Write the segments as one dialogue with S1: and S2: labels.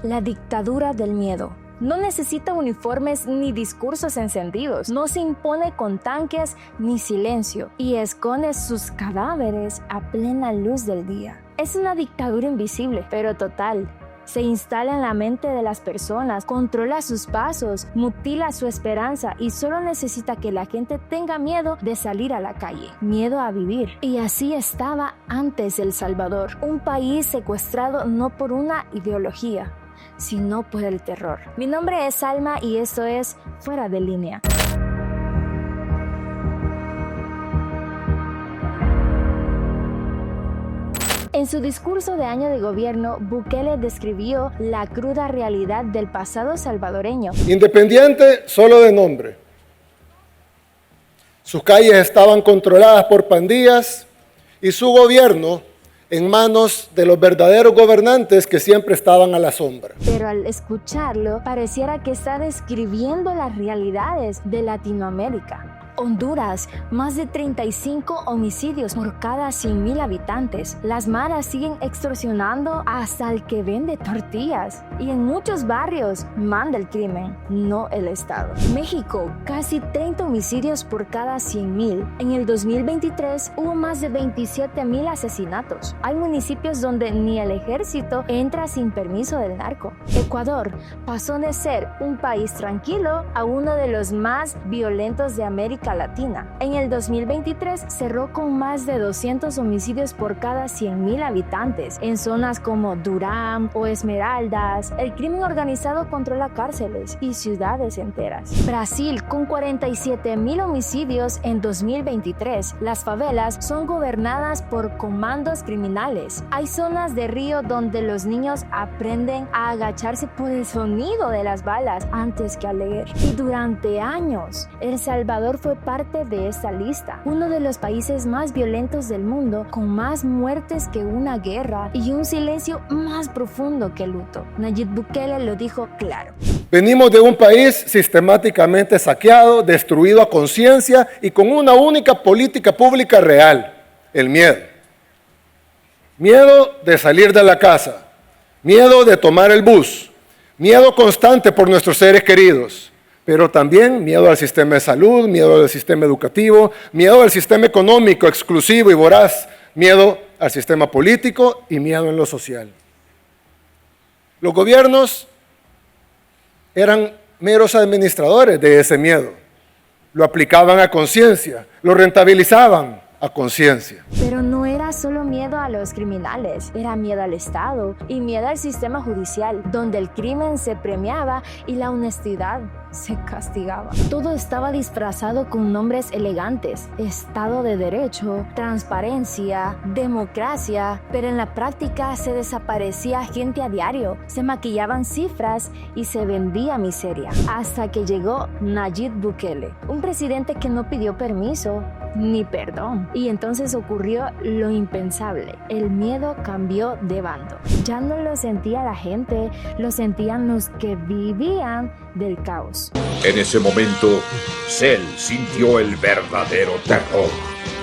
S1: la dictadura del miedo. No necesita uniformes ni discursos encendidos, no se impone con tanques ni silencio y esconde sus cadáveres a plena luz del día. Es una dictadura invisible, pero total. Se instala en la mente de las personas, controla sus pasos, mutila su esperanza y solo necesita que la gente tenga miedo de salir a la calle, miedo a vivir. Y así estaba antes El Salvador, un país secuestrado no por una ideología, sino por el terror. Mi nombre es Alma y esto es Fuera de Línea. En su discurso de año de gobierno, Bukele describió la cruda realidad del pasado salvadoreño.
S2: Independiente solo de nombre. Sus calles estaban controladas por pandillas y su gobierno en manos de los verdaderos gobernantes que siempre estaban a la sombra.
S1: Pero al escucharlo, pareciera que está describiendo las realidades de Latinoamérica. Honduras, más de 35 homicidios por cada 100,000 habitantes. Las maras siguen extorsionando hasta el que vende tortillas. Y en muchos barrios manda el crimen, no el Estado. México, casi 30 homicidios por cada 100,000. En el 2023 hubo más de 27,000 asesinatos. Hay municipios donde ni el ejército entra sin permiso del narco. Ecuador pasó de ser un país tranquilo a uno de los más violentos de América Latina. En el 2023 cerró con más de 200 homicidios por cada 100,000 habitantes en zonas como Durán o Esmeraldas. El crimen organizado controla cárceles y ciudades enteras. Brasil, con 47,000 homicidios en 2023. Las favelas son gobernadas por comandos criminales. Hay zonas de Río donde los niños aprenden a agacharse por el sonido de las balas antes que a leer. Y durante años, El Salvador fue parte de esta lista, uno de los países más violentos del mundo, con más muertes que una guerra y un silencio más profundo que el luto. Nayib Bukele lo dijo claro.
S2: Venimos de un país sistemáticamente saqueado, destruido a conciencia y con una única política pública real: el miedo. Miedo de salir de la casa, miedo de tomar el bus, miedo constante por nuestros seres queridos. Pero también miedo al sistema de salud, miedo al sistema educativo, miedo al sistema económico exclusivo y voraz, miedo al sistema político y miedo en lo social. Los gobiernos eran meros administradores de ese miedo. Lo aplicaban a conciencia, lo rentabilizaban a conciencia.
S1: Pero no era solo miedo a los criminales, era miedo al Estado y miedo al sistema judicial, donde el crimen se premiaba y la honestidad se castigaba. Todo estaba disfrazado con nombres elegantes: Estado de Derecho, transparencia, democracia, pero en la práctica se desaparecía gente a diario, se maquillaban cifras y se vendía miseria. Hasta que llegó Nayib Bukele, un presidente que no pidió permiso ni perdón. Y entonces ocurrió lo impensable: el miedo cambió de bando. Ya no lo sentía la gente, lo sentían los que vivían del caos.
S3: En ese momento, Cell sintió el verdadero terror.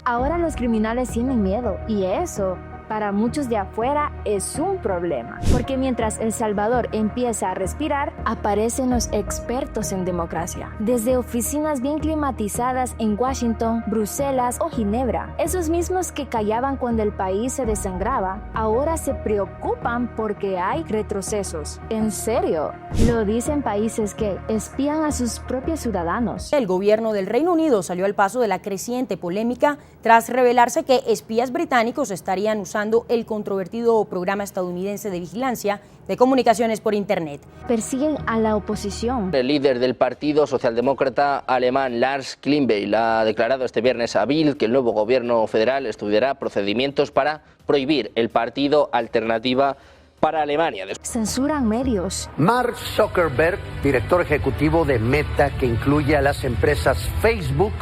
S1: Ahora los criminales tienen miedo y eso, para muchos de afuera, es un problema. Porque mientras El Salvador empieza a respirar, aparecen los expertos en democracia. Desde oficinas bien climatizadas en Washington, Bruselas o Ginebra. Esos mismos que callaban cuando el país se desangraba, ahora se preocupan porque hay retrocesos. ¿En serio? Lo dicen países que espían a sus propios ciudadanos.
S4: El gobierno del Reino Unido salió al paso de la creciente polémica tras revelarse que espías británicos estarían usando el controvertido programa estadounidense de vigilancia de comunicaciones por Internet.
S1: Persiguen a la oposición.
S5: El líder del Partido Socialdemócrata alemán, Lars Klingbeil, ha declarado este viernes a Bild que el nuevo gobierno federal estudiará procedimientos para prohibir el partido Alternativa para Alemania.
S1: Censuran medios.
S6: Mark Zuckerberg, director ejecutivo de Meta, que incluye a las empresas Facebook,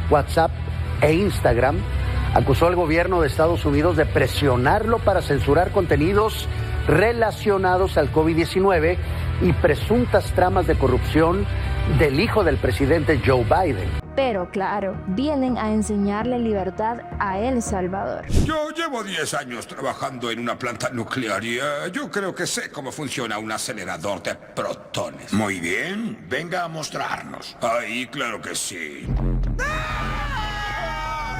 S6: WhatsApp e Instagram, acusó al gobierno de Estados Unidos de presionarlo para censurar contenidos relacionados al COVID-19 y presuntas tramas de corrupción del hijo del presidente Joe Biden.
S1: Pero claro, vienen a enseñarle libertad a El Salvador.
S3: Yo llevo 10 años trabajando en una planta nuclear y yo creo que sé cómo funciona un acelerador de protones.
S7: Muy bien, venga a mostrarnos.
S3: Ay, claro que sí.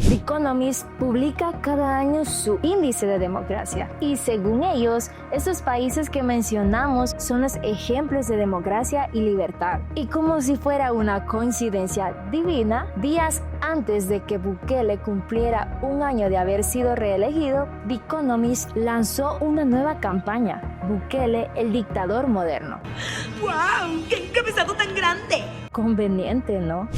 S1: The Economist publica cada año su índice de democracia y según ellos, estos países que mencionamos son los ejemplos de democracia y libertad. Y como si fuera una coincidencia divina, días antes de que Bukele cumpliera un año de haber sido reelegido, The Economist lanzó una nueva campaña, Bukele, el dictador moderno.
S8: ¡Guau! ¡Qué encabezado tan grande!
S1: Conveniente, ¿no?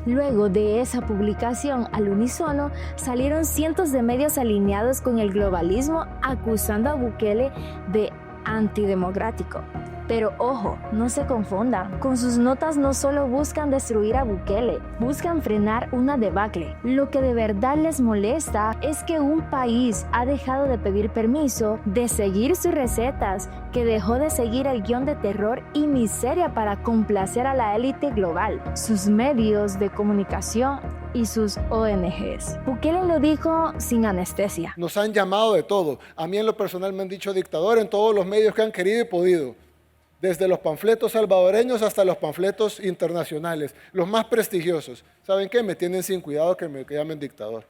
S1: Luego de esa publicación, al unísono, salieron cientos de medios alineados con el globalismo acusando a Bukele de antidemocrático. Pero ojo, no se confundan, con sus notas no solo buscan destruir a Bukele, buscan frenar una debacle. Lo que de verdad les molesta es que un país ha dejado de pedir permiso, de seguir sus recetas, que dejó de seguir el guión de terror y miseria para complacer a la élite global, sus medios de comunicación y sus ONGs. Bukele lo dijo sin anestesia.
S2: Nos han llamado de todo. A mí en lo personal me han dicho dictador en todos los medios que han querido y podido. Desde los panfletos salvadoreños hasta los panfletos internacionales, los más prestigiosos. ¿Saben qué? Me tienen sin cuidado que me llamen dictador.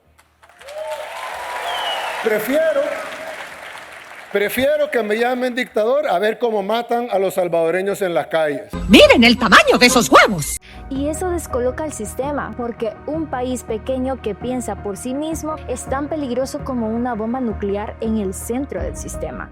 S2: Prefiero que me llamen dictador a ver cómo matan a los salvadoreños en las calles.
S8: ¡Miren el tamaño de esos huevos!
S1: Y eso descoloca el sistema, porque un país pequeño que piensa por sí mismo es tan peligroso como una bomba nuclear en el centro del sistema.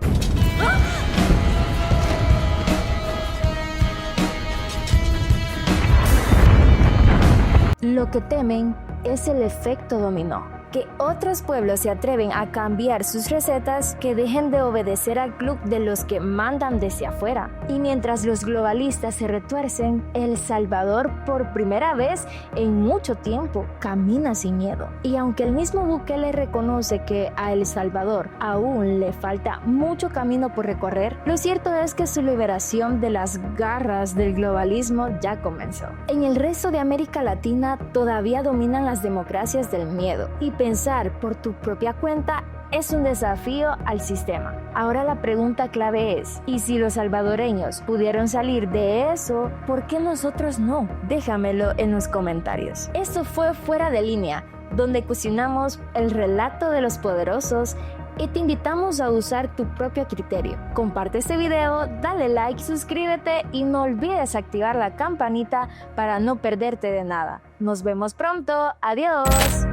S1: Lo que temen es el efecto dominó, que otros pueblos se atreven a cambiar sus recetas, que dejen de obedecer al club de los que mandan desde afuera. Y mientras los globalistas se retuercen, El Salvador por primera vez en mucho tiempo camina sin miedo. Y aunque el mismo Bukele reconoce que a El Salvador aún le falta mucho camino por recorrer, lo cierto es que su liberación de las garras del globalismo ya comenzó. En el resto de América Latina todavía dominan las democracias del miedo y pensar por tu propia cuenta es un desafío al sistema. Ahora la pregunta clave es, ¿y si los salvadoreños pudieron salir de eso, por qué nosotros no? Déjamelo en los comentarios. Esto fue Fuera de Línea, donde cocinamos el relato de los poderosos y te invitamos a usar tu propio criterio. Comparte este video, dale like, suscríbete y no olvides activar la campanita para no perderte de nada. Nos vemos pronto. Adiós.